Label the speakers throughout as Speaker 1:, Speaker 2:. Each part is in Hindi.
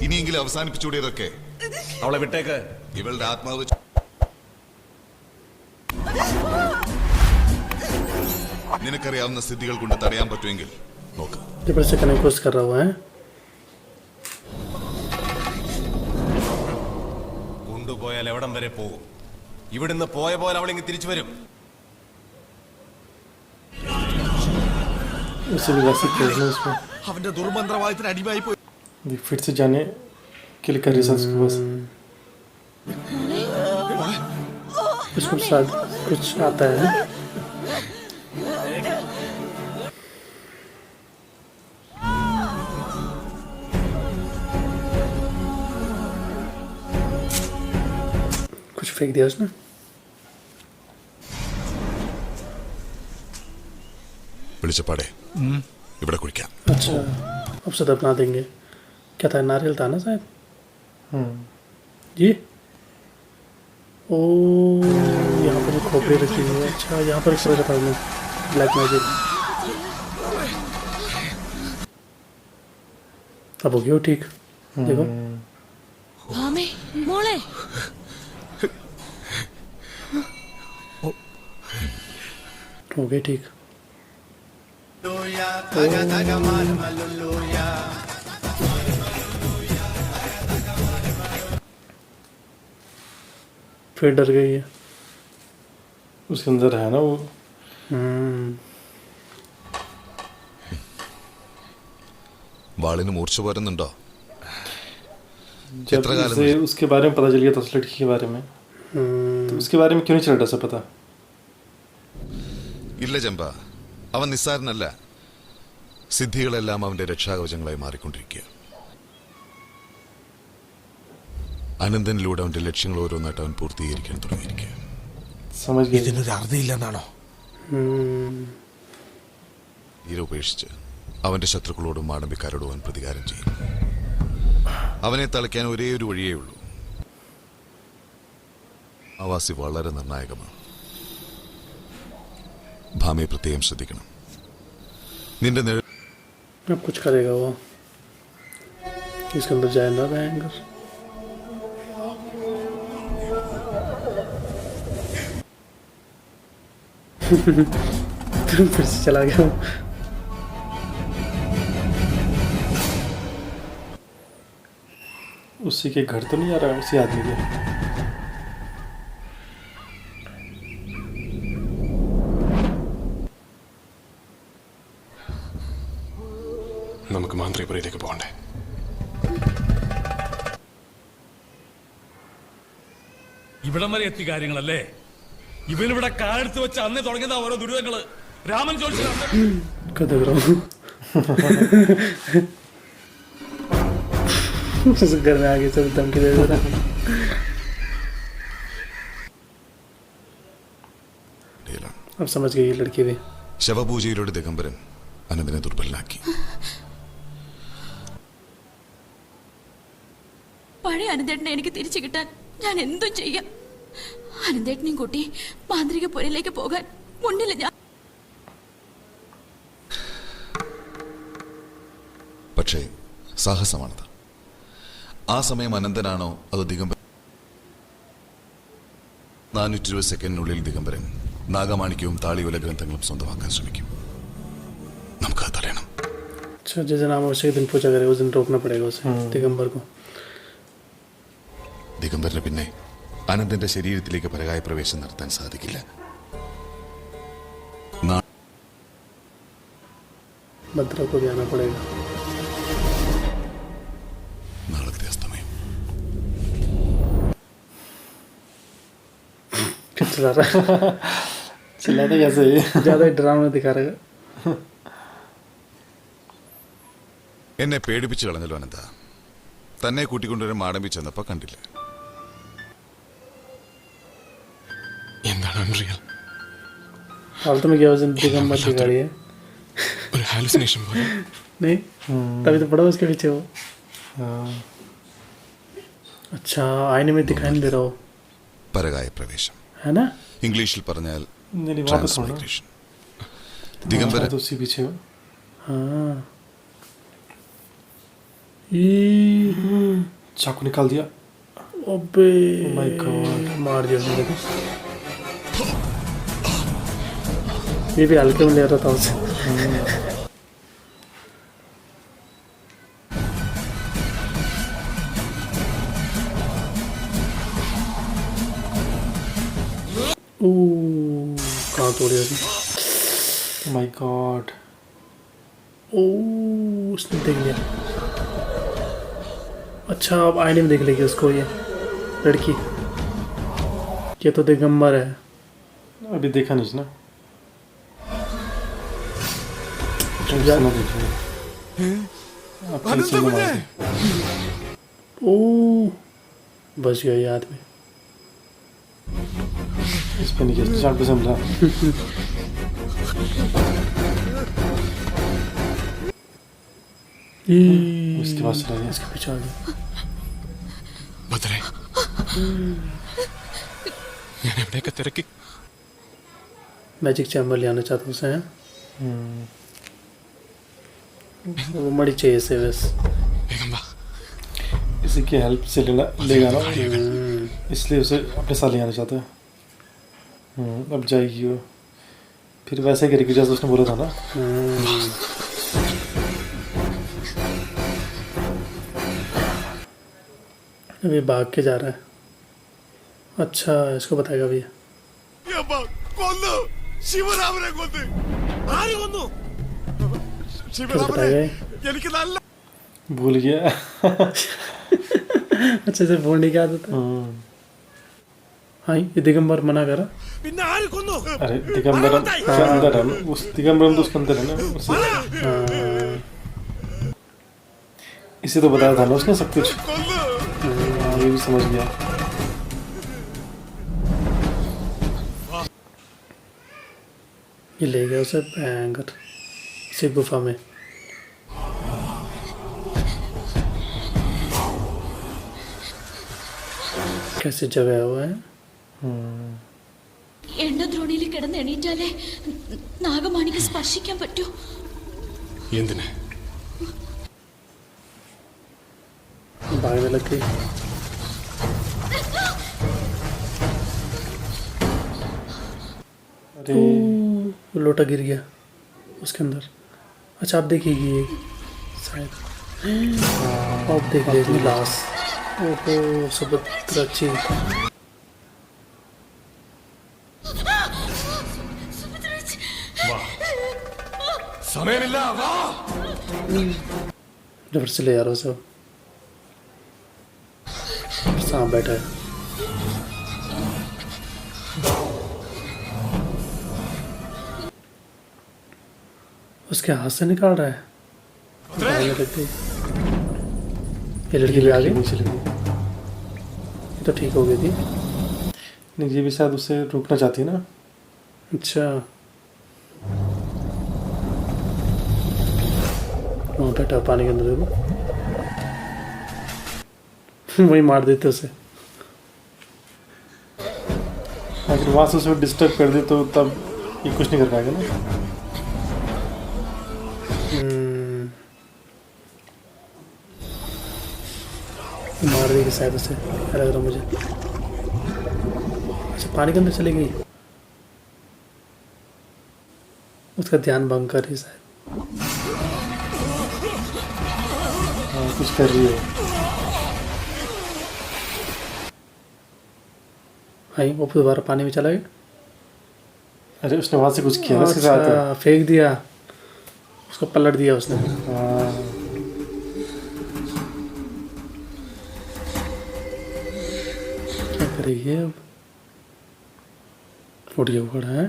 Speaker 1: ഇനിയെങ്കിലും അവസാനിപ്പിച്ചുകൂടിയതൊക്കെ.
Speaker 2: അവളെ വിട്ടേക്ക്.
Speaker 1: ഇവളുടെ ആത്മാവ് നിനക്കറിയാവുന്ന സ്ഥിതികൾ കൊണ്ട് തടയാൻ പറ്റുമെങ്കിൽ നോക്ക്.
Speaker 2: കൊണ്ടുപോയാൽ എവിടം വരെ പോകും? ഇവിടുന്ന് പോയ പോലെ അവളിങ്ങ് തിരിച്ചു വരും. അവന്റെ ദുർമന്ത്രവാദത്തിന് അടിമായി പോയി.
Speaker 3: फिर से जाने के लिए कर रही उसके पास उसको साथ कुछ आता है. कुछ फेंक दिया उसने.
Speaker 1: വിളിച്ചപ്പാടെ ഇവിടെ കുടിക്കാം.
Speaker 3: अच्छा अब सद अपना देंगे. क्या था, नारियल था ना शायद. जी ओ यहाँ पर खोपड़ी रखी हुई है. अच्छा यहाँ पर रखा था ब्लैक मैजिक. अब हो गया ठीक. देखो
Speaker 4: मोले
Speaker 3: हो गया ठीक. फिर डर गई है. उसके अंदर है ना वो.
Speaker 1: വാളിന് മൂർച്ച പോരുന്നുണ്ടോ?
Speaker 3: जब उसे उसके बारे में पता चल गया था, उस लड़की के बारे में, तो उसके बारे में क्यों नहीं चल रहा सब पता?
Speaker 1: ഇല്ല ചെമ്പ, അവൻ നിസ്സാരനല്ല. സിദ്ധികളെല്ലാം അവന്റെ രക്ഷാകവചങ്ങളായി മാറിക്കൊണ്ടിരിക്കുക. അനന്തനിലൂടെ അവന്റെ ലക്ഷ്യങ്ങൾ ഓരോന്നായിട്ട് അവൻ പൂർത്തീകരിക്കാൻ തുടങ്ങിയിരിക്കുക.
Speaker 2: ഇതിനൊരു അർത്ഥമില്ലെന്നാണോ?
Speaker 1: തീരെ ഉപേക്ഷിച്ച് അവന്റെ ശത്രുക്കളോടും മാടമ്പിക്കാരോടും അവൻ പ്രതികാരം ചെയ്യും. അവനെ തളയ്ക്കാൻ ഒരേ ഒരു വഴിയേ ഉള്ളൂ. ആവാസി വളരെ നിർണായകമാണ്. ഭാമയെ പ്രത്യേകം ശ്രദ്ധിക്കണം. നിന്റെ
Speaker 3: अब कुछ करेगा वो. इसके अंदर जाए ना भयंकर. फिर से चला गया. उसी के घर तो नहीं आ रहा, उसी आदमी के.
Speaker 2: നമുക്ക് മാന്ത്രികപുരയിലേക്ക് പോകണ്ടേ?
Speaker 5: ഇവിടം വരെ എത്തി കാര്യങ്ങളല്ലേ? ഇവനിവിടെ കാലെടുത്ത് വെച്ച് അന്നേ തുടങ്ങിയതാ ഓരോ ദുരിതങ്ങള്. രാമൻ ചോദിച്ചു
Speaker 3: घर में आगे सब धमकी दे रहा. अब समझ गई लड़की भी.
Speaker 1: ശവപൂജയിലൂടെ ദിഗംബരൻ അനന്തനെ ദുർബലനാക്കി.
Speaker 4: പഴയ അനന്തേട്ടനെ എനിക്ക് തിരിച്ചു കിട്ടാൻ ഞാൻ എന്തും ചെയ്യാം. അനന്തേട്ടനെയും കൂട്ടി മാന്ത്രികപുരയിലേക്ക് പോകാൻ മുന്നിൽ ഞാൻ.
Speaker 1: പക്ഷേ സാഹസമാണത്. ആ സമയം അനന്തനാണോ അതോ ദിഗംബരൻ? 420 സെക്കൻഡിനുള്ളിൽ ദിഗംബരൻ നാഗമാണിക്യവും താളിയോല ഗ്രന്ഥങ്ങളും സ്വന്തമാക്കാൻ ശ്രമിക്കും. നമുക്കത് തടയണം.
Speaker 3: जिस दिन अमावस्या के दिन पूजा करे उस दिन रोकना पड़ेगा उसे, दिगंबर को.
Speaker 1: ദിഗംബരന് പിന്നെ അനന്തന്റെ ശരീരത്തിലേക്ക് പരകായ പ്രവേശം നടത്താൻ സാധിക്കില്ല.
Speaker 3: भद्रा को भी आना पड़ेगा.
Speaker 1: നാളത്തെ അസ്തമയം.
Speaker 3: चिल्ला रहा. चिल्लाते कैसे? ज्यादा डरावना दिखा रहा है.
Speaker 1: എന്നെ പേടിപ്പിച്ചു കളഞ്ഞല്ലോ അനന്ത. തന്നെ കൂട്ടിക്കൊണ്ടുവരാൻ മാടമ്പി ചെന്നപ്പോ കണ്ടില്ല.
Speaker 2: എന്താണ് അൺറിയൽ?
Speaker 3: फालतू में क्या वजन दिगंबर की गाड़ी है?
Speaker 2: ഒരു ഹാലുസിനേഷൻ പോലെ.
Speaker 3: नहीं तभी तो पड़ा उसके पीछे वो. अच्छा आईने में दिखाई नहीं दे रहा हो.
Speaker 1: പരകായ പ്രവേശം
Speaker 3: है ना?
Speaker 1: ഇംഗ്ലീഷിൽ പറഞ്ഞാൽ
Speaker 3: नहीं वहाँ पे थोड़ा.
Speaker 1: ട്രാൻസ്മൈഗ്രേഷൻ. ദിഗംബരൻ
Speaker 3: तो उसी पीछे. हाँ ये
Speaker 6: चाकू निकाल दिया।
Speaker 3: अबे
Speaker 6: my God.
Speaker 3: मार दिया उसने। ये भी हल्के में ले रहा था उसे। कहाँ तोड़ी अभी?
Speaker 6: My God.
Speaker 3: उसने देख लिया। अच्छा अब आईने में देख लेगी उसको ये लड़की। ये तो दिगंबर है।
Speaker 6: अभी देखा नहीं ना।
Speaker 3: जा-
Speaker 6: ना देखिए। अब कैसे मार दे।
Speaker 3: बच गया ये आदमी।
Speaker 6: इस पे नहीं किया, चाकू से हमला। उसके पास चला गया।
Speaker 3: इसके पीछे आ गया।
Speaker 2: ഭദ്രേ ഞാൻ എവിടെയൊക്കെ തിരക്കി
Speaker 3: मैजिक चैम्बर ले आना चाहता हूँ उसे। वो मड़ी चाहिए से बस।
Speaker 2: വേഗം വാ
Speaker 6: इसी की हेल्प से लेगा ना, इसलिए उसे अपने साथ ले आना चाहता है। अब जाएगी वो, फिर वैसे करेगी जैसे उसने बोला था ना।
Speaker 3: अभी भाग के जा रहा है। अच्छा इसको बताएगा भैया। कैसे बताएगा ये?
Speaker 6: भूल गया।
Speaker 3: अच्छे से फोन की आदत है। हाँ ये दिगंबर मना करा।
Speaker 6: अरे दिगंबरम के अंदर है ना, उस दिगंबरम तो उसके अंदर है ना उसे। इसे तो बताया था ना उसने सब कुछ। ये भी समझ गया।
Speaker 3: ये ले गया उसे भयंकर इसी गुफा में। कैसे जगह हुआ है।
Speaker 4: എണ്ണദ്രോണിയിൽ കിടന്ന് എണീറ്റാലേ നാഗമാണിക്ക് സ്പർശിക്കാൻ പറ്റൂ.
Speaker 2: എന്തിന്
Speaker 3: भागने लग गई।
Speaker 6: अरे
Speaker 3: वो लोटा गिर गया उसके अंदर। अच्छा आप देखिएगी ये शायद। आप देख लीजिए लाश। ओहो सुभद्राची।
Speaker 2: സമയമില്ല വാ
Speaker 3: जबर से ले आ रहा हूँ सब। सांप बैठा है। उसके हाथ से निकाल रहा है। भागने लग गई। ये लड़की भी आ गई।
Speaker 6: नीचे लगी।
Speaker 3: ये तो ठीक हो गई थी।
Speaker 6: नहीं ये भी शायद उसे रोकना चाहती है ना।
Speaker 3: अच्छा वहाँ बैठा पानी के अंदर देखो। वही मार देते उसे।
Speaker 6: अगर वहाँ से उसे डिस्टर्ब कर दे तो तब ये कुछ नहीं कर पाएगा ना।
Speaker 3: मार देगी शायद उसे ऐसा लग रहा मुझे। अच्छा पानी के अंदर चली गई। उसका ध्यान भंग कर रही शायद।
Speaker 6: हाँ कुछ कर रही है।
Speaker 3: हाँ वो दोबारा पानी में चला गया।
Speaker 6: अरे उसने वहाँ से कुछ किया ना उसके साथ।
Speaker 3: अच्छा फेंक दिया उसको, पलट दिया उसने।
Speaker 6: हाँ
Speaker 3: क्या करेगी अब। उठ गया खड़ा है।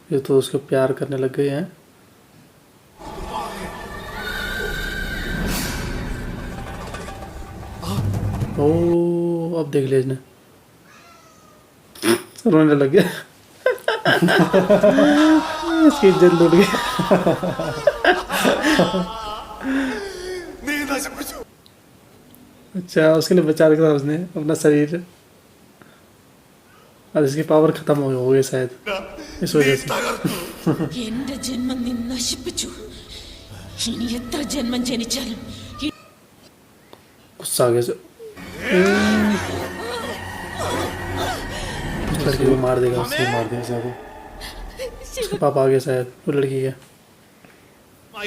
Speaker 3: ये तो उसको प्यार करने लग गए हैं। ओ अब देख लिया इसने। रोने लग गया। इसकी इज्जत लूट गई। अच्छा उसके लिए बचा रखा था उसने अपना शरीर। अब इसकी पावर खत्म हो गई शायद इस वजह से।
Speaker 4: എന്റെ ജന്മം നീ നശിപ്പിച്ചു. ഇനി എത്ര ജന്മം ജനിച്ചാലും
Speaker 3: गुस्सा आ गया से उस लड़की को मार देगा उससे।
Speaker 6: मार दिया ज़्यादा।
Speaker 3: उसके पापा आ गए शायद वो लड़की के।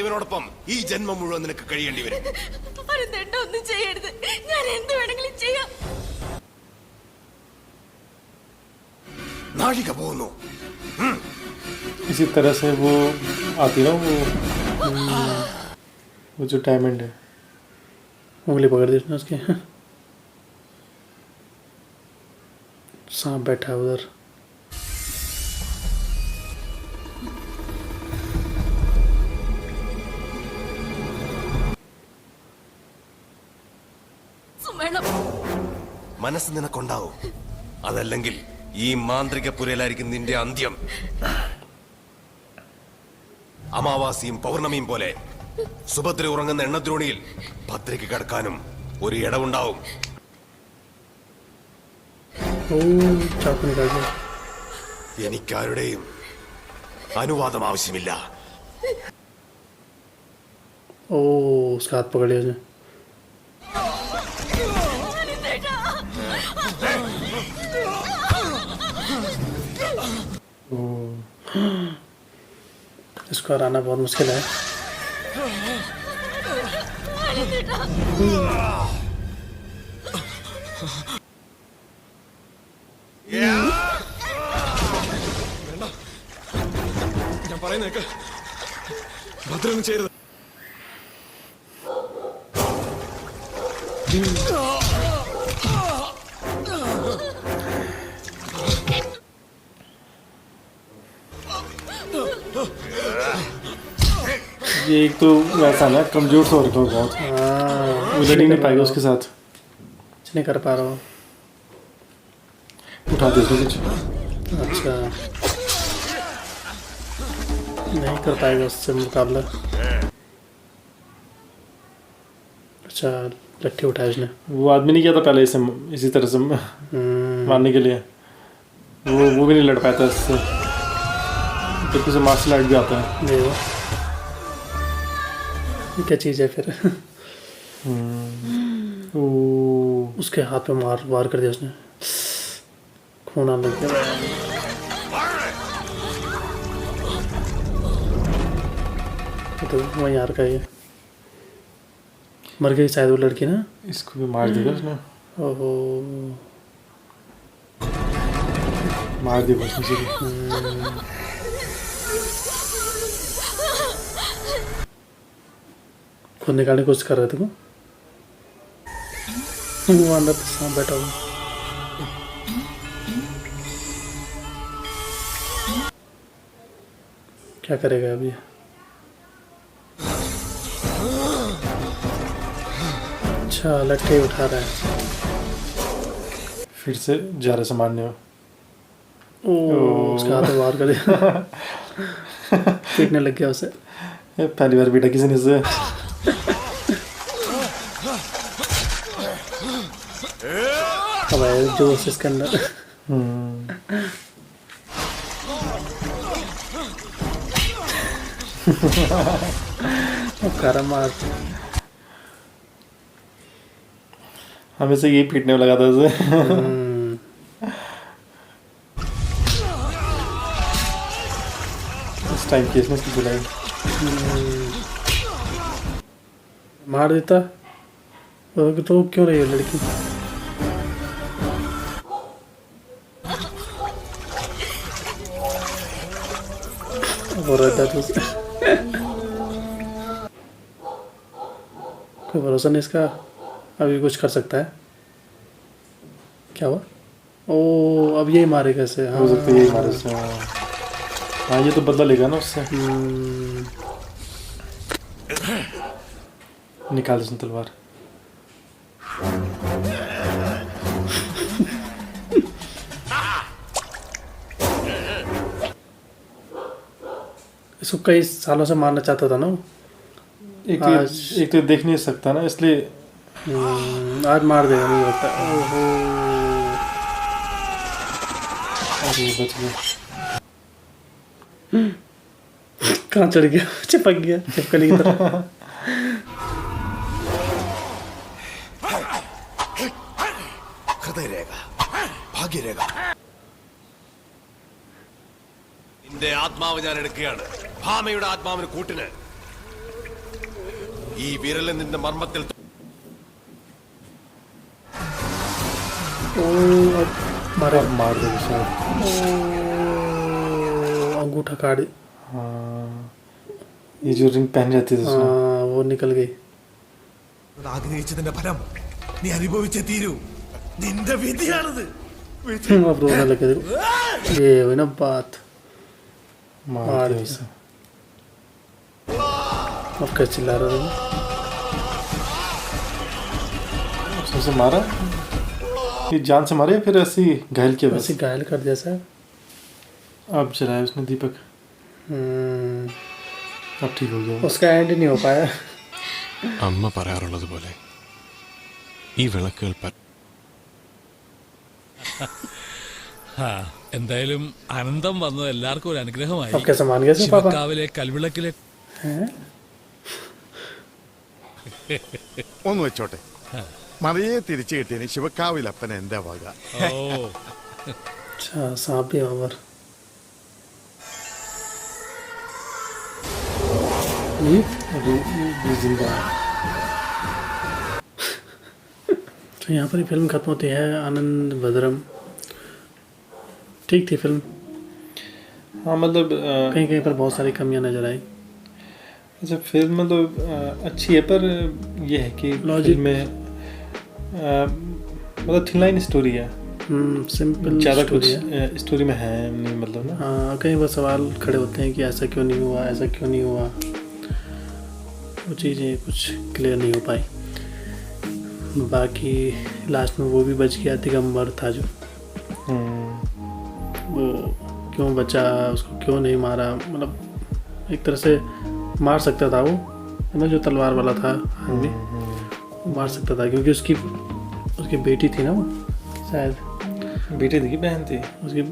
Speaker 2: ഇവനോടൊപ്പം ഈ ജന്മം മുഴുവൻ നിനക്ക് കഴിയേണ്ടി വരും.
Speaker 4: അരുന്തേട്ട ഒന്നും ചെയ്യരുത്. ഞാൻ എന്ത് വേണമെങ്കിലും ചെയ്യാം.
Speaker 2: നാഴിക പോകുന്നു.
Speaker 6: इसी तरह से वो आती ना वो जो डायमंड है
Speaker 3: उंगली पकड़ दी उसने उसकी। सांप बैठा है उधर।
Speaker 4: വേണം.
Speaker 2: മനസ്സ് നിനക്കുണ്ടാവും. അതല്ലെങ്കിൽ ഈ മാന്ത്രിക പുരയിലായിരിക്കും നിന്റെ അന്ത്യം. അമാവാസിയും പൗർണമിയും പോലെ സുഭദ്ര ഉറങ്ങുന്ന എണ്ണദ്രോണിയിൽ ഭദ്രയ്ക്ക് കിടക്കാനും ഒരു ഇടവുണ്ടാവും.
Speaker 3: ओ चाकू निकाल दिया।
Speaker 2: എനിക്കാരുടെയും അനുവാദം ആവശ്യമില്ല.
Speaker 3: ओ उसका हाथ पकड़ लिया उसने। इसको हराना बहुत मुश्किल है।
Speaker 2: ഞാൻ പറയുന്നേക്ക് ഭദ്രൊന്നും ചെയ്യരുത്.
Speaker 6: ये एक तो वैसा ना कमजोर सा हो बहुत
Speaker 3: हाँ
Speaker 6: वो लड़ नहीं पाएगा उसके साथ।
Speaker 3: कुछ नहीं कर पा रहा हूँ।
Speaker 6: उठा दे उसने कुछ।
Speaker 3: अच्छा नहीं कर पाएगा उससे मुकाबला। अच्छा लट्ठी उठाया उसने।
Speaker 6: वो आदमी नहीं किया था पहले इसे इसी तरह से मारने के लिए। वो भी नहीं लड़ पाया था इससे। तो किसी मार्शल आर्ट भी आता है।
Speaker 3: देखो ये क्या चीज़ है फिर।
Speaker 6: ओ
Speaker 3: उसके हाथ पे वार कर दिया उसने। खून आने लग गया। तो वही यार का ये मर गई शायद वो लड़की ना।
Speaker 6: इसको भी मार दिया उसने।
Speaker 3: ओहो
Speaker 6: मार दिया बस मुझे।
Speaker 3: खुद निकालने की कोशिश कर रहे थे वो अंदर तो सांप बैठा हुआ। क्या करेगा अभी। अच्छा लट्ठे उठा रहा है।
Speaker 6: फिर से जा रहे से मारने हो।
Speaker 3: ओ उसका हाथ में वार कर दिया। पीटने लग गया उसे।
Speaker 6: पहली बार बेटा किसी ने से
Speaker 3: अब आया जोश इसके अंदर। कर मार
Speaker 6: हमें से यही पीटने में लगा था उसे। इस टाइम की इसने इसकी बुलाई।
Speaker 3: मार देता तो क्यों रही है लड़की। वो रहता तो कोई भरोसा नहीं इसका। अभी कुछ कर सकता है। क्या हुआ। ओ अब यही मारेगा इसे। हाँ
Speaker 6: हो सकता है यही मारे से। हाँ ये तो बदला लेगा ना उससे। निकाल उसने तलवार।
Speaker 3: इसको कई सालों से मारना चाहता था ना वो।
Speaker 6: एक तो देख नहीं सकता ना इसलिए
Speaker 3: आज मार देगा मुझे लगता है। ओहो
Speaker 6: अरे बच गया।
Speaker 3: कहाँ चढ़ गया? चिपक गया चिपकली की तरह।
Speaker 2: ഹൃദയരേഖ ഭാഗ്യരേഖ നിന്റെ ആത്മാവ് ഞാൻ എടുക്കുകയാണ്. ഭാമയുടെ ആത്മാവിന് കൂട്ടിന് ഈ വിരലിൽ നിന്റെ മർമ്മത്തിൽ
Speaker 3: ओ अब मारे।
Speaker 6: अब मार दे शायद।
Speaker 3: ओ अंगूठा काट।
Speaker 6: हाँ ये जो रिंग पहन जाती थी उसमें।
Speaker 3: हाँ वो निकल गई।
Speaker 2: ആഗ്രഹിച്ചതിന്റെ ഫലം നീ അനുഭവിച്ചേ തീരൂ. നിന്റെ വിധിയാണിത്.
Speaker 3: अब रोने लगे। ये हुई ना बात।
Speaker 6: मार
Speaker 3: मार
Speaker 6: दिया
Speaker 3: दिया।
Speaker 6: उसे।
Speaker 3: अब कैसे चिल्ला रहा था?
Speaker 6: उसने उसे मारा? ये जान से मारे या फिर ऐसे ही घायल किया बस?
Speaker 3: वैसे घायल कर दिया सर।
Speaker 6: अब जलाया उसने दीपक। अब ठीक हो गया।
Speaker 3: उसका एंड नहीं हो पाया।
Speaker 7: അമ്മ പറയാറുള്ളത് പോലെ ഈ വിളക്കുകൾ
Speaker 5: ആ, എന്തായാലും അനന്തം വന്നത് എല്ലാവർക്കും ഒരു അനുഗ്രഹമായി.
Speaker 3: अब कैसे मान गया सर पापा?
Speaker 5: ശിവക്കാവിലെ കൽവിളക്കിലെ
Speaker 3: हैं?
Speaker 1: ഒന്ന് വെച്ചോട്ടെ. മറിയെ തിരിച്ചു കിട്ടിയതിന് ശിവക്കാവിലപ്പൻ എന്റെ വക.
Speaker 5: ഓ
Speaker 3: अच्छा सांप भी वहाँ पर।
Speaker 6: अभी जिंदा है।
Speaker 3: तो यहाँ पर ही फिल्म खत्म होती है। आनंद भद्रम ठीक थी फिल्म।
Speaker 6: हाँ मतलब
Speaker 3: कहीं कहीं पर बहुत सारी कमियां नजर आई।
Speaker 6: अच्छा फिल्म मतलब अच्छी है पर ये है कि
Speaker 3: Logic-
Speaker 6: फिल्म में मतलब थिन लाइन स्टोरी है।
Speaker 3: सिंपल
Speaker 6: ज़्यादा कुछ
Speaker 3: स्टोरी है।
Speaker 6: स्टोरी में है नहीं मतलब ना।
Speaker 3: हाँ कई बार सवाल खड़े होते हैं कि ऐसा क्यों नहीं हुआ, ऐसा क्यों नहीं हुआ। वो चीज़ें कुछ क्लियर नहीं हो पाई। बाकी लास्ट में वो भी बच गया। दिगंबर था जो, वो क्यों बचा, उसको क्यों नहीं मारा। मतलब एक तरह से मार सकता था वो, है ना, जो तलवार वाला था आदमी वो मार सकता था क्योंकि उसकी बेटी थी ना वो, शायद
Speaker 6: बेटी थी कि बहन थी?
Speaker 3: उसकी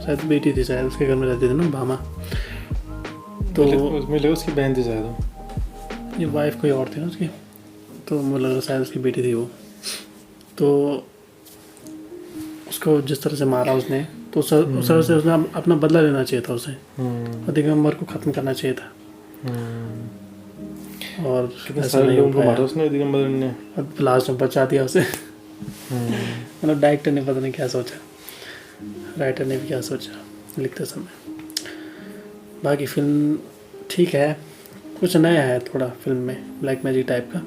Speaker 3: शायद बेटी थी, शायद उसके घर में रहती थी ना भामा। तो
Speaker 6: उसमें लगा उसकी बहन थी शायद वो।
Speaker 3: ये वाइफ कोई और थी ना उसकी, तो मुझे लग रहा शायद उसकी बेटी थी वो। तो उसको जिस तरह से मारा उसने, तो उस तरह से उसने अपना बदला लेना चाहिए था उसे, और दिगंबर को ख़त्म करना चाहिए था। और
Speaker 6: कितने
Speaker 3: ऐसा
Speaker 6: सारे
Speaker 3: नहीं हो
Speaker 6: लोगों को
Speaker 3: पाया।
Speaker 6: मारा उसने दिगंबर ने।
Speaker 3: और लास्ट में बचा दिया उसे। मतलब डायरेक्टर ने पता नहीं क्या सोचा, राइटर ने भी क्या सोचा लिखते समय। बाकी फिल्म ठीक है, कुछ नया है थोड़ा फिल्म में, ब्लैक मैजिक टाइप का,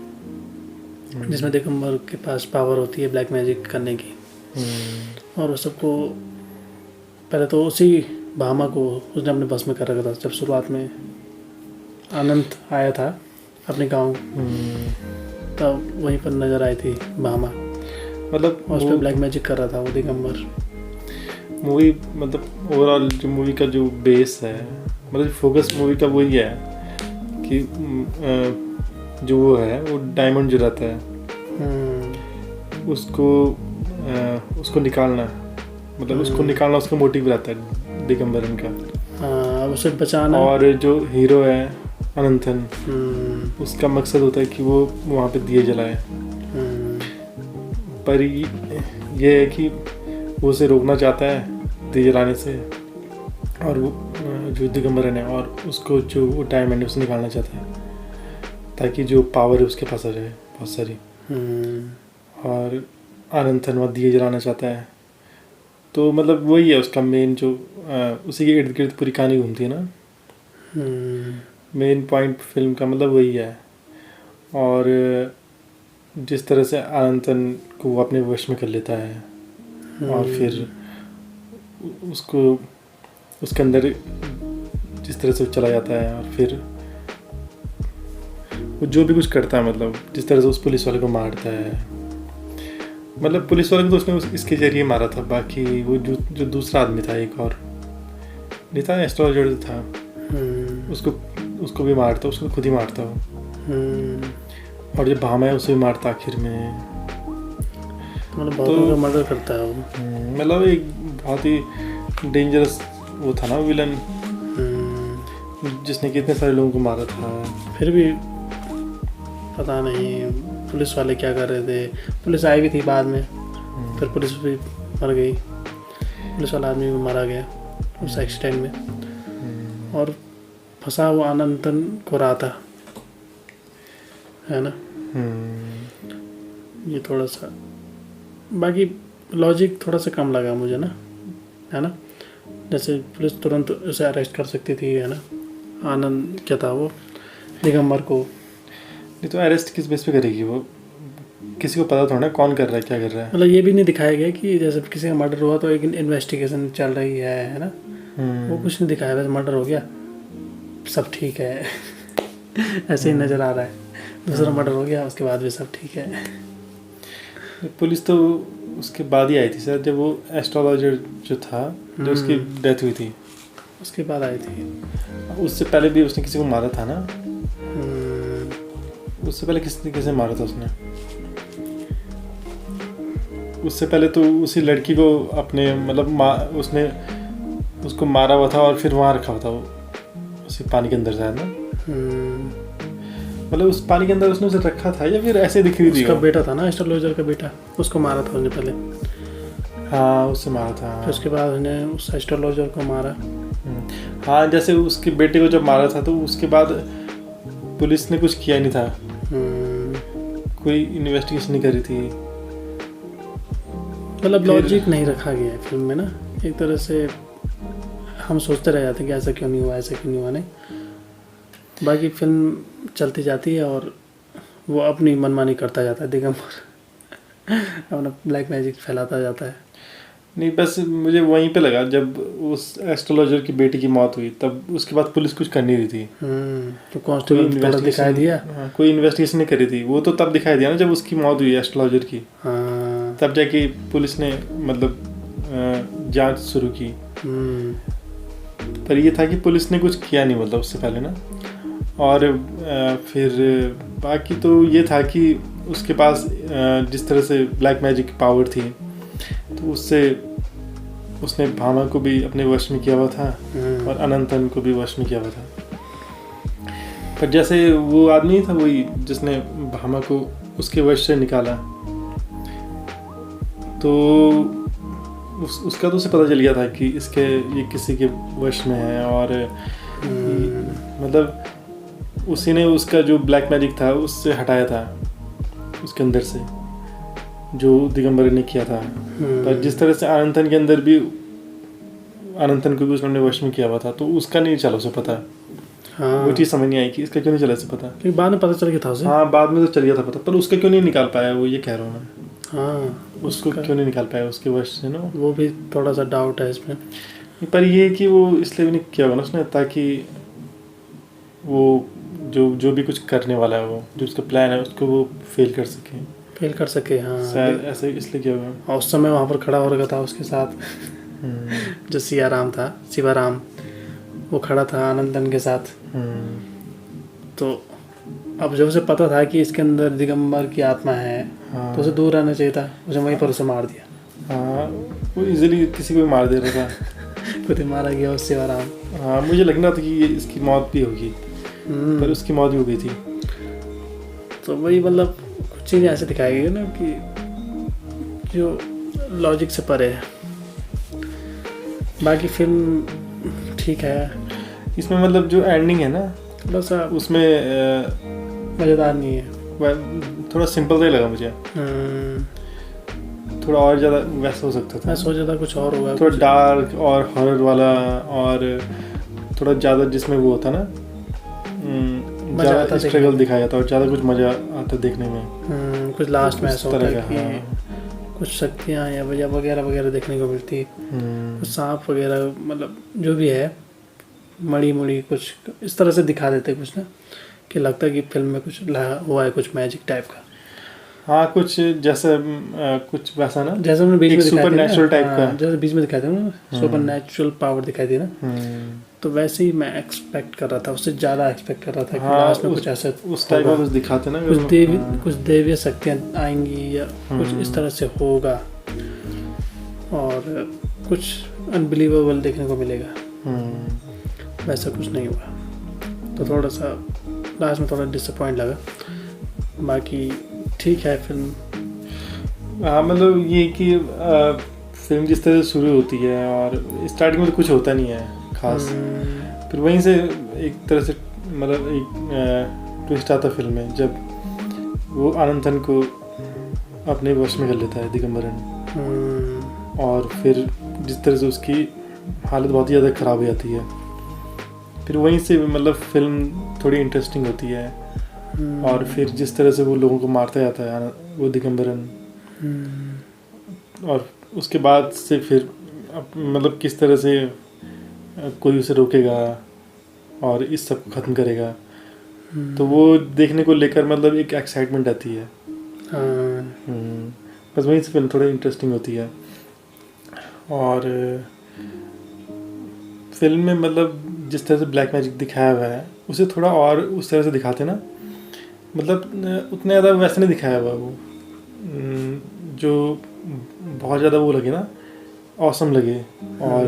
Speaker 3: जिसमें दिगंबर के पास पावर होती है ब्लैक मैजिक करने की। और वो सबको पहले तो उसी भामा को उसने अपने बस में कर रखा था। जब शुरुआत में आनंद आया था अपने गांव, तब वहीं पर नज़र आई थी भामा,
Speaker 6: मतलब
Speaker 3: और उस पर ब्लैक मैजिक कर रहा था वो दिगंबर।
Speaker 6: मूवी मतलब ओवरऑल जो मूवी का जो बेस है, मतलब फोकस मूवी का वही है कि जो वो है वो डायमंड जो रहता है उसको निकालना, मतलब उसको निकालना उसका मोटिव रहता है दिगंबरन का।
Speaker 3: हाँ उसे बचाना।
Speaker 6: और जो हीरो है अनंतन, उसका मकसद होता है कि वो वहाँ पे दिए जलाए। पर ये है कि वो उसे रोकना चाहता है दिए जलाने से, और वो जो दिगंबरन है और उसको जो वो डायमंड है उसे निकालना चाहता है ताकि जो पावर है उसके पास आ जाए बहुत सारी। और आनंदन वहाँ दिए जलाना चाहता है। तो मतलब वही है उसका मेन जो उसी के इर्द गिर्द पूरी कहानी घूमती है ना। मेन पॉइंट फिल्म का मतलब वही है। और जिस तरह से आनंदन को वो अपने वश में कर लेता है और फिर उसको उसके अंदर जिस तरह से वो चला जाता है, और फिर वो जो भी कुछ करता है, मतलब जिस तरह से उस पुलिस वाले को मारता है, मतलब पुलिस वाले को तो उसने इसके जरिए मारा था। बाकी वो जो दूसरा आदमी था, एक और नहीं था, एस्ट्रोलॉजर था, उसको भी मारता, उसको खुद ही मारता हो। और जो भामा है उसे भी मारता आखिर में।
Speaker 3: मतलब बहुत लोगों का मर्डर करता है वो।
Speaker 6: मतलब एक बहुत ही डेंजरस वो था ना विलन, जिसने कितने सारे लोगों को मारा था।
Speaker 3: फिर भी पता नहीं पुलिस वाले क्या कर रहे थे। पुलिस आई भी थी बाद में, फिर पुलिस भी मर गई, पुलिस वाला आदमी भी मारा गया उस एक्सीडेंट में। और फंसा वो अनंतन को रहा था, है ना। ये थोड़ा सा बाकी लॉजिक थोड़ा सा कम लगा मुझे ना, है ना। जैसे पुलिस तुरंत उसे अरेस्ट कर सकती थी, है ना। आनंद क्या था वो दिगंबर को,
Speaker 6: नहीं तो अरेस्ट किस बेस पे करेगी वो, किसी को पता थोड़ा ना कौन कर रहा है क्या कर रहा है।
Speaker 3: मतलब ये भी नहीं दिखाया गया कि जैसे किसी का मर्डर हुआ तो एक इन्वेस्टिगेशन चल रही है ना। वो कुछ नहीं दिखाया, बस मर्डर हो गया सब ठीक है ऐसे ही नज़र आ रहा है। दूसरा मर्डर हो गया उसके बाद भी सब ठीक है।
Speaker 6: पुलिस तो उसके बाद ही आई थी सर, जब वो एस्ट्रोलॉजर जो था, जो उसकी डेथ हुई थी
Speaker 3: उसके बाद आई थी।
Speaker 6: उससे पहले भी उसने किसी को मारा था ना। उससे पहले किसे मारा था उसने? उससे पहले तो उसी लड़की को अपने मतलब उसने उसको मारा हुआ था और फिर वहाँ रखा हुआ था वो उसी पानी के अंदर शायद ना। मतलब उस पानी के अंदर उसने उसे रखा था या फिर ऐसे दिख रही थी?
Speaker 3: उसका बेटा था ना, एस्ट्रोलॉजर का बेटा, उसको मारा था उसने पहले।
Speaker 6: हाँ उससे मारा था।
Speaker 3: फिर उसके बाद उसने उस एस्ट्रोलॉजर को मारा।
Speaker 6: हाँ जैसे उसके बेटे को जब मारा था तो उसके बाद पुलिस ने कुछ किया नहीं था, कोई इन्वेस्टिगेशन नहीं करी थी।
Speaker 3: मतलब लॉजिक नहीं रखा गया है फिल्म में ना। एक तरह से हम सोचते रह जाते हैं कि ऐसा क्यों नहीं हुआ, ऐसा क्यों नहीं हुआ। नहीं, बाकी फिल्म चलती जाती है और वो अपनी मनमानी करता जाता है दिगंबर अपना ब्लैक मैजिक फैलाता जाता है।
Speaker 6: नहीं बस मुझे वहीं पे लगा जब उस एस्ट्रोलॉजर की बेटी की मौत हुई, तब उसके बाद पुलिस कुछ कर नहीं रही थी।
Speaker 3: तो कांस्टेबल थोड़ा दिखाई दिया।
Speaker 6: हाँ, कोई इन्वेस्टिगेशन नहीं करी थी। वो तो तब दिखाई दिया ना जब उसकी मौत हुई एस्ट्रोलॉजर की।
Speaker 3: हाँ।
Speaker 6: तब जाके पुलिस ने मतलब जांच शुरू की। पर ये था कि पुलिस ने कुछ किया नहीं मतलब उससे पहले ना। और फिर बाकी तो ये था कि उसके पास जिस तरह से ब्लैक मैजिक की पावर थी तो उससे उसने भामा को भी अपने वश में किया हुआ था और अनंतन को भी वश में किया हुआ था। पर जैसे वो आदमी था वही जिसने भामा को उसके वश से निकाला, तो उसका तो उसे पता चल गया था कि ये किसी के वश में है। और मतलब उसी ने उसका जो ब्लैक मैजिक था उससे हटाया था उसके अंदर से, जो दिगंबर ने किया था। पर जिस तरह से अनंतन के अंदर भी अनंतन को भी उसने वश में किया हुआ था, तो उसका नहीं चला उसे पता।
Speaker 3: हाँ।
Speaker 6: वो चीज़ समझ नहीं आई कि इसका क्यों नहीं चला उसे पता।
Speaker 3: क्योंकि बाद में पता चल गया था उसे।
Speaker 6: हाँ बाद में तो चल गया था पता, पर उसका क्यों नहीं निकाल पाया वो, ये कह रहा हूँ मैं।
Speaker 3: हाँ
Speaker 6: उसको क्यों नहीं निकाल पाया उसके वश से ना,
Speaker 3: वो भी थोड़ा सा डाउट है इसमें।
Speaker 6: पर ये कि वो इसलिए भी नहीं किया होगा ना उसने, ताकि वो जो भी कुछ करने वाला है, वो जो उसका प्लान है उसको वो फेल कर सके। हाँ
Speaker 3: शायद
Speaker 6: ऐसे इसलिए किया होगा।
Speaker 3: और उस समय वहाँ पर खड़ा हो रखा था उसके साथ जो शिवाराम वो खड़ा था अनंतन के साथ। तो अब जब उसे पता था कि इसके अंदर दिगंबर की आत्मा है, तो उसे दूर रहना चाहिए था। उसे वहीं पर उसे मार दिया।
Speaker 6: हाँ वो इजीली किसी को भी मार दे रहा था
Speaker 3: खुद ही मारा गया उस शिवाराम।
Speaker 6: हाँ मुझे लग रहा था कि इसकी मौत भी होगी, पर उसकी मौत भी हो गई थी।
Speaker 3: तो वही मतलब कुछ चीज़ें ऐसे दिखाई गई ना कि जो लॉजिक से परे है। बाकी फिल्म ठीक है।
Speaker 6: इसमें मतलब जो एंडिंग है ना
Speaker 3: थोड़ा सा
Speaker 6: उसमें
Speaker 3: मज़ेदार नहीं है,
Speaker 6: थोड़ा सिंपल सा ही लगा मुझे। थोड़ा और ज़्यादा वैसा हो सकता था।
Speaker 3: मैं सोचा था कुछ और होगा,
Speaker 6: थोड़ा डार्क और हॉरर वाला, और थोड़ा ज़्यादा जिसमें वो होता ना ज़्यादा स्ट्रगल दिखाया जाता और ज़्यादा कुछ मज़ा आता देखने में।
Speaker 3: कुछ लास्ट में ऐसा होता है कि
Speaker 6: हाँ।
Speaker 3: कुछ शक्तियाँ या वगैरह देखने को मिलती, कुछ सांप वगैरह, मतलब जो भी है मड़ी कुछ इस तरह से दिखा देते कुछ ना, कि लगता है कि फिल्म में कुछ हुआ है, कुछ मैजिक टाइप का।
Speaker 6: हाँ कुछ जैसे कुछ वैसा ना,
Speaker 3: जैसे हमने बीच में
Speaker 6: सुपर नेचुरल टाइप का,
Speaker 3: जैसे बीच में दिखाई थे ना सुपर नेचुरल पावर दिखाई दी ना, तो वैसे ही मैं एक्सपेक्ट कर रहा था, उससे ज़्यादा एक्सपेक्ट कर रहा था कि लास्ट में कुछ ऐसा
Speaker 6: उस टाइप का कुछ दिखाते ना,
Speaker 3: कुछ देवीय शक्तियाँ आएंगी या कुछ इस तरह से होगा। और कुछ अनबिलीवेबल देखने को मिलेगा, वैसा कुछ नहीं हुआ। तो थोड़ा सा लास्ट में थोड़ा डिसअपॉइंट लगा, बाकी ठीक है फिल्म।
Speaker 6: हाँ मतलब ये कि फिल्म जिस तरह से शुरू होती है और स्टार्टिंग में तो कुछ होता नहीं है खास, फिर वहीं से एक तरह से मतलब एक ट्विस्ट आता फिल्म में जब वो आनंदन को अपने वश में कर लेता है दिगंबरन, और फिर जिस तरह से उसकी हालत बहुत ही ज़्यादा ख़राब हो जाती है, फिर वहीं से मतलब फिल्म थोड़ी इंटरेस्टिंग होती है। और फिर जिस तरह से वो लोगों को मारता जाता है वो दिगंबरन, और उसके बाद से फिर मतलब किस तरह से कोई उसे रोकेगा और इस सब को ख़त्म करेगा, तो वो देखने को लेकर मतलब एक एक्साइटमेंट आती है। बस वहीं से फिल्म थोड़ी इंटरेस्टिंग होती है। और फिल्म में मतलब जिस तरह से ब्लैक मैजिक दिखाया हुआ है उसे थोड़ा और उस तरह से दिखाते ना, मतलब उतना ज़्यादा वैसे नहीं दिखाया हुआ वो, जो बहुत ज़्यादा वो लगे ना ऑसम लगे, और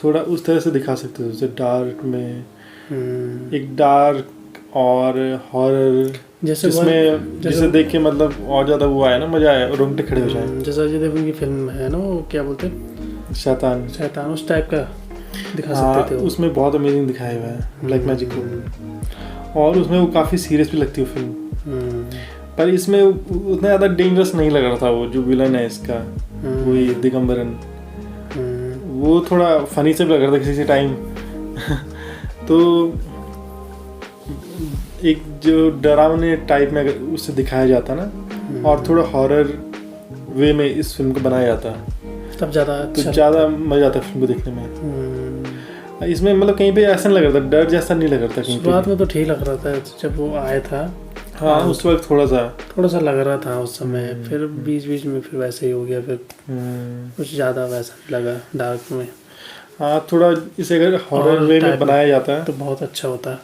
Speaker 6: थोड़ा उस तरह से दिखा सकते थे उसे डार्क में, एक डार्क और हॉरर जिसमें जिसे देख के मतलब और ज़्यादा वो आया ना, मज़ा आया, रोंगटे खड़े हो जाए।
Speaker 3: जैसा अजय देवगन की फिल्म है ना, वो क्या बोलते हैं, शैतान, उस टाइप का दिखा सकते थे।
Speaker 6: उसमें बहुत अमेजिंग दिखाया हुआ है ब्लैक मैजिक को, और उसमें वो काफ़ी सीरियस भी लगती है फिल्म, पर इसमें उतना ज़्यादा डेंजरस नहीं लग रहा था। वो जो विलन है इसका, वही दिगंबरन, वो थोड़ा फनी से भी लग रहा था किसी टाइम तो एक जो डरावने टाइप में अगर उससे दिखाया जाता ना, और थोड़ा हॉरर वे में इस फिल्म को बनाया जाता,
Speaker 3: तब ज़्यादा
Speaker 6: मज़ा आता फिल्म को देखने में। इसमें मतलब कहीं पे ऐसा नहीं लग रहा था, डर जैसा नहीं लग रहा था।
Speaker 3: शुरुआत में तो ठीक लग रहा था जब वो आया था,
Speaker 6: हाँ उस वक्त थोड़ा सा
Speaker 3: लग रहा था उस समय, फिर बीच में फिर वैसे ही हो गया, फिर कुछ ज़्यादा वैसा लगा डार्क में।
Speaker 6: हाँ थोड़ा इसे अगर हॉरर वे में बनाया जाता है
Speaker 3: तो बहुत अच्छा होता,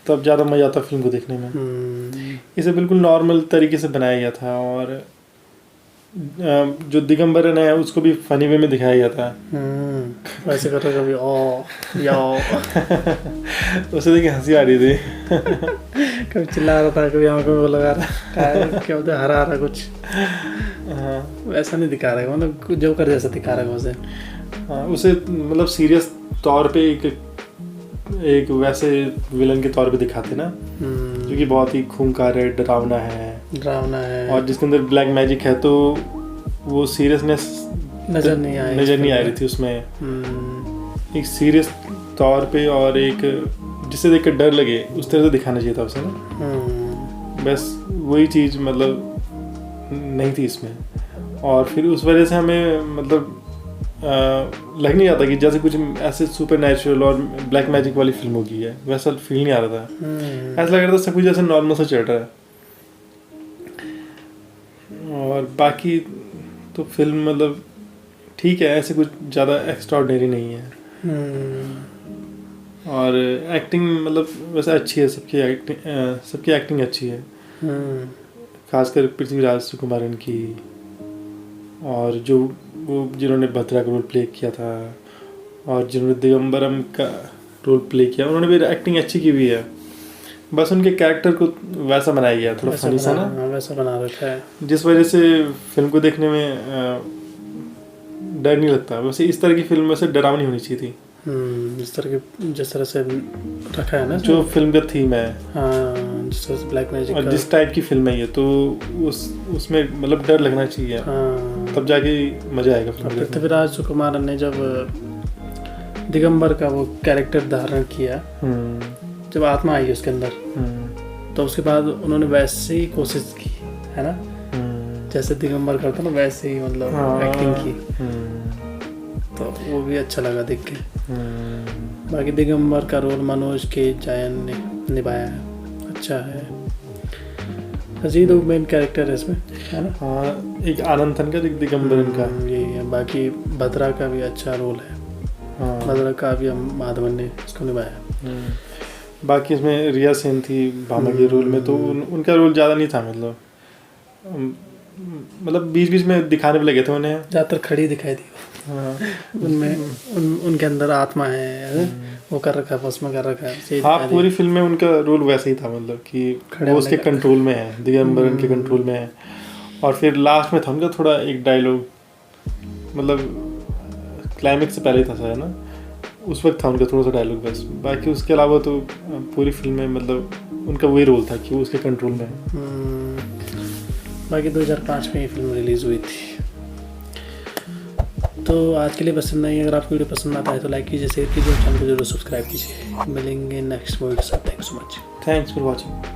Speaker 6: तब ज़्यादा मज़ा आता फिल्म को देखने में। इसे बिल्कुल नॉर्मल तरीके से बनाया गया था, और जो दिगंबरन है उसको भी फनी वे में दिखाया गया था।
Speaker 3: वैसे कर रहा कभी ओ या
Speaker 6: उसे देख के हंसी आ रही थी
Speaker 3: कभी चिल्ला रहा था, कभी आंखों में वो लगा रहा क्या बोलते हरा कुछ, वैसा नहीं दिखा रहा, मतलब जोकर जैसा दिखा रहा है उसे।
Speaker 6: उसे मतलब सीरियस तौर पे एक वैसे विलन के तौर पे दिखाते ना, जो कि बहुत ही खूंखार है, डरावना है, और जिसके अंदर ब्लैक मैजिक है, तो वो सीरियसनेस नज़र नहीं आ रही थी उसमें। एक सीरियस तौर पे और एक जिसे देख कर डर लगे उस तरह से दिखाना चाहिए था उसे ना, बस वही चीज़ मतलब नहीं थी इसमें। और फिर उस वजह से हमें मतलब लग नहीं आता कि जैसे कुछ ऐसे सुपर नेचुरल और ब्लैक मैजिक वाली फिल्म होगी है, वैसा फील नहीं आ रहा था। ऐसा लग रहा था सब कुछ जैसे नॉर्मल सा चल रहा है। और बाकी तो फिल्म मतलब ठीक है, ऐसे कुछ ज़्यादा एक्स्ट्राऑर्डिनरी नहीं है। और एक्टिंग मतलब वैसे अच्छी है, सबकी एक्टिंग अच्छी है, खासकर पृथ्वीराज सुकुमारन की, और जो वो जिन्होंने भद्रा का रोल प्ले किया था और जिन्होंने दिगंबरम का रोल प्ले किया, उन्होंने भी एक्टिंग अच्छी की हुई है, बस उनके कैरेक्टर को वैसा बनाया गया, थोड़ा फनी सा ना,
Speaker 3: वैसा बना रखा है,
Speaker 6: जिस वजह से फिल्म को देखने में डर नहीं लगता। वैसे इस तरह की फिल्म वैसे डरावनी होनी चाहिए थी,
Speaker 3: जिस तरह से रखा है ना,
Speaker 6: जो फिल्म का थीम है,
Speaker 3: जिस तरह से ब्लैक मैजिक
Speaker 6: और जिस टाइप की फिल्म है ये, तो उसमें मतलब डर लगना चाहिए, तब जाके मजा आएगा फिल्म देखने में।
Speaker 3: पृथ्वीराज सुकुमारन ने जब दिगंबर का वो कैरेक्टर धारण किया, जब आत्मा आई उसके अंदर, तो उसके बाद उन्होंने वैसे ही कोशिश की है ना, जैसे दिगंबर करता ना वैसे ही मतलब एक्टिंग की, तो वो भी अच्छा लगा देख के। बाकी दिगंबर का रोल मनोज के जयन ने निभाया है, अच्छा है। अजीत वो मेन कैरेक्टर है इसमें, है ना।
Speaker 6: हाँ, एक आनंदन का, एक दिगंबरन का,
Speaker 3: यही है। बाकी भद्रा का भी अच्छा रोल है, भद्रा का भी माधवन ने इसको निभाया।
Speaker 6: बाकी इसमें रिया सेन थी भामा के रोल में, तो उनका रोल ज़्यादा नहीं था, मतलब मतलब बीच बीच में दिखाने पे लगे थे उन्हें।
Speaker 3: ज़्यादातर खड़ी दिखाई दी
Speaker 6: हाँ
Speaker 3: उनमें उनके अंदर आत्मा है वो कर रखा है भस्म कर रखा है सही
Speaker 6: हाँ
Speaker 3: दिखा दी।
Speaker 6: पूरी फिल्म में उनका रोल वैसे ही था, मतलब कि
Speaker 3: खड़े
Speaker 6: वो
Speaker 3: होने
Speaker 6: उसके
Speaker 3: का।
Speaker 6: कंट्रोल में है, दिगंबरन के कंट्रोल में है। और फिर लास्ट में था उनका थोड़ा एक डायलॉग, मतलब क्लाइमेक्स से पहले ही था शायद ना, उस वक्त था उनका थोड़ा सा डायलॉग बस। बाकी उसके अलावा तो पूरी फिल्म में मतलब उनका वही रोल था कि वो उसके कंट्रोल में है।
Speaker 3: बाकी 2005 में ये फिल्म रिलीज़ हुई थी। तो आज के लिए बस इतना ही। अगर आपको वीडियो पसंद आता है तो लाइक कीजिए, शेयर कीजिए, चैनल को जरूर सब्सक्राइब कीजिए। मिलेंगे नेक्स्ट वीडियो के साथ। Thank you so much.
Speaker 6: Thanks for watching.